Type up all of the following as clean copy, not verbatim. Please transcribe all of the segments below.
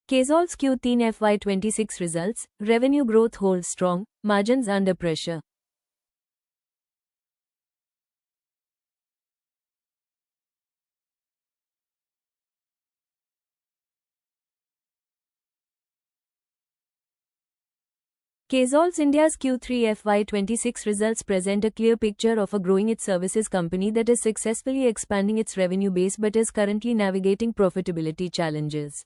Casol's Q3 FY26 results, revenue growth holds strong, margins under pressure. Casol's India's Q3 FY26 results present a clear picture of a growing its services company that is successfully expanding its revenue base but is currently navigating profitability challenges.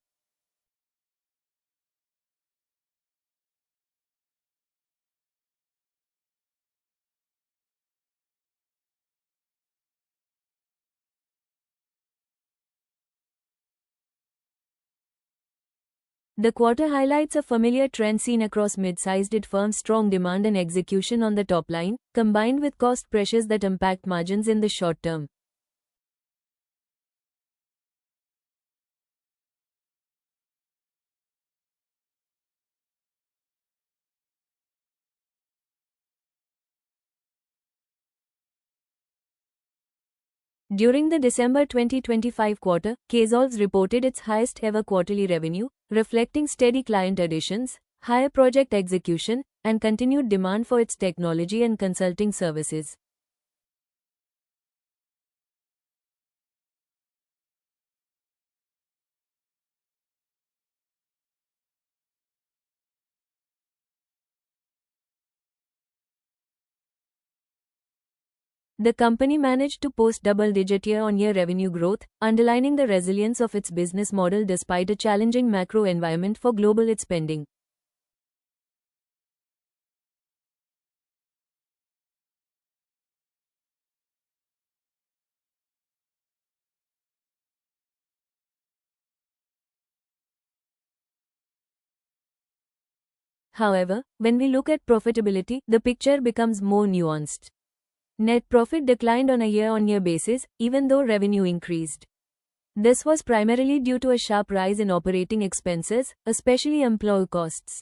The quarter highlights a familiar trend seen across mid-sized firms: strong demand and execution on the top line, combined with cost pressures that impact margins in the short term. During the December 2025 quarter, Casol's reported its highest ever quarterly revenue, reflecting steady client additions, higher project execution, and continued demand for its technology and consulting services. The company managed to post double-digit year-on-year revenue growth, underlining the resilience of its business model despite a challenging macro environment for global its spending. However, when we look at profitability, the picture becomes more nuanced. Net profit declined on a year-on-year basis, even though revenue increased. This was primarily due to a sharp rise in operating expenses, especially employee costs.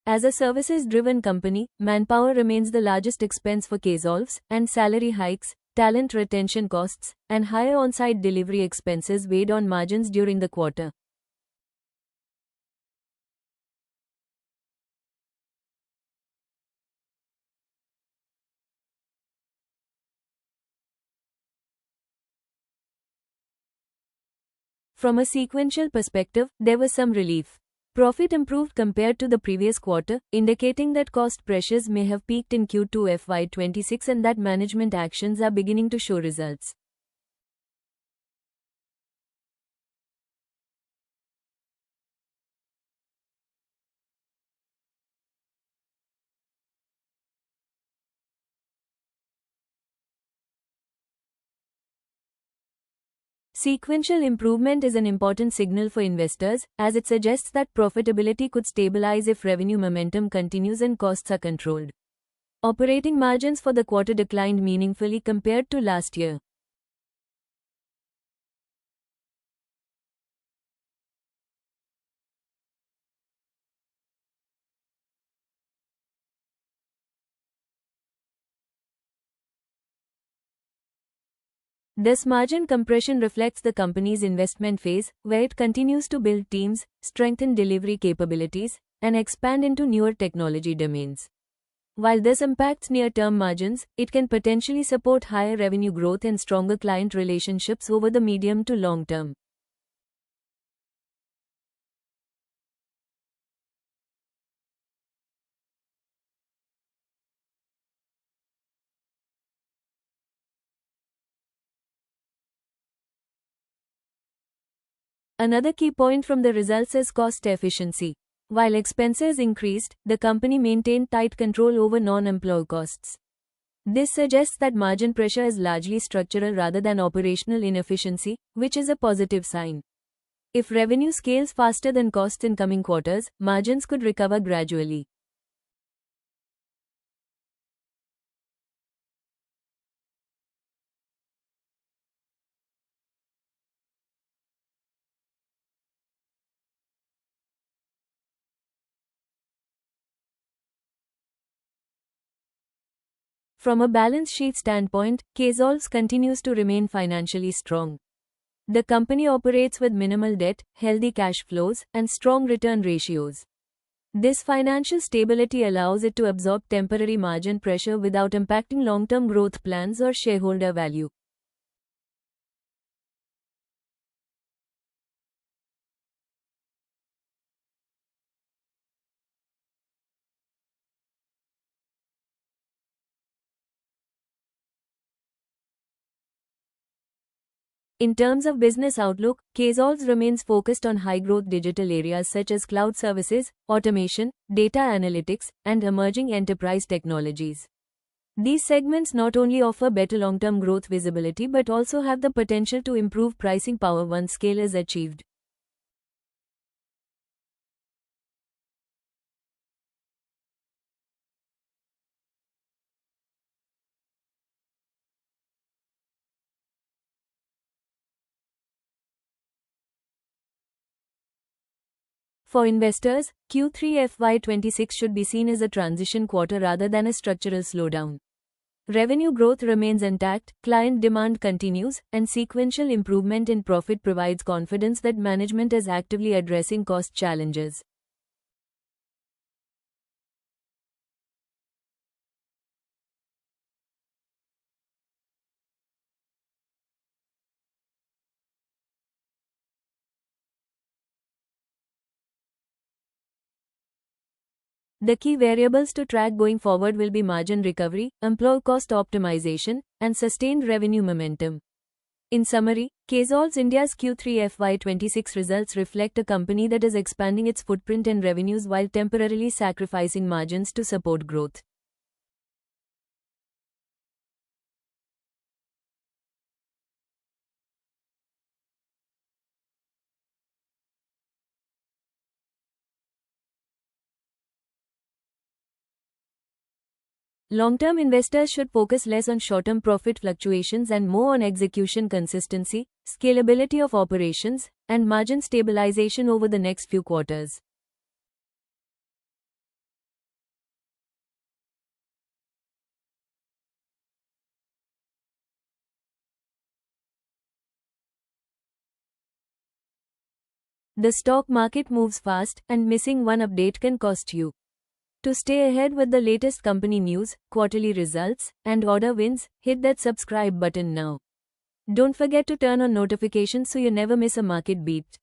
As a services-driven company, manpower remains the largest expense for Casol's, and salary hikes, talent retention costs, and higher on-site delivery expenses weighed on margins during the quarter. From a sequential perspective, there was some relief. Profit improved compared to the previous quarter, indicating that cost pressures may have peaked in Q2 FY26 and that management actions are beginning to show results. Sequential improvement is an important signal for investors, as it suggests that profitability could stabilize if revenue momentum continues and costs are controlled. Operating margins for the quarter declined meaningfully compared to last year. This margin compression reflects the company's investment phase, where it continues to build teams, strengthen delivery capabilities, and expand into newer technology domains. While this impacts near-term margins, it can potentially support higher revenue growth and stronger client relationships over the medium to long term. Another key point from the results is cost efficiency. While expenses increased, the company maintained tight control over non-employee costs. This suggests that margin pressure is largely structural rather than operational inefficiency, which is a positive sign. If revenue scales faster than costs in coming quarters, margins could recover gradually. From a balance sheet standpoint, KSolve continues to remain financially strong. The company operates with minimal debt, healthy cash flows, and strong return ratios. This financial stability allows it to absorb temporary margin pressure without impacting long-term growth plans or shareholder value. In terms of business outlook, KSolve remains focused on high-growth digital areas such as cloud services, automation, data analytics, and emerging enterprise technologies. These segments not only offer better long-term growth visibility but also have the potential to improve pricing power once scale is achieved. For investors, Q3 FY26 should be seen as a transition quarter rather than a structural slowdown. Revenue growth remains intact, client demand continues, and sequential improvement in profit provides confidence that management is actively addressing cost challenges. The key variables to track going forward will be margin recovery, employee cost optimization, and sustained revenue momentum. In summary, KSolve India's Q3 FY26 results reflect a company that is expanding its footprint and revenues while temporarily sacrificing margins to support growth. Long-term investors should focus less on short-term profit fluctuations and more on execution consistency, scalability of operations, and margin stabilization over the next few quarters. The stock market moves fast, and missing one update can cost you. To stay ahead with the latest company news, quarterly results, and order wins, hit that subscribe button now. Don't forget to turn on notifications so you never miss a market beat.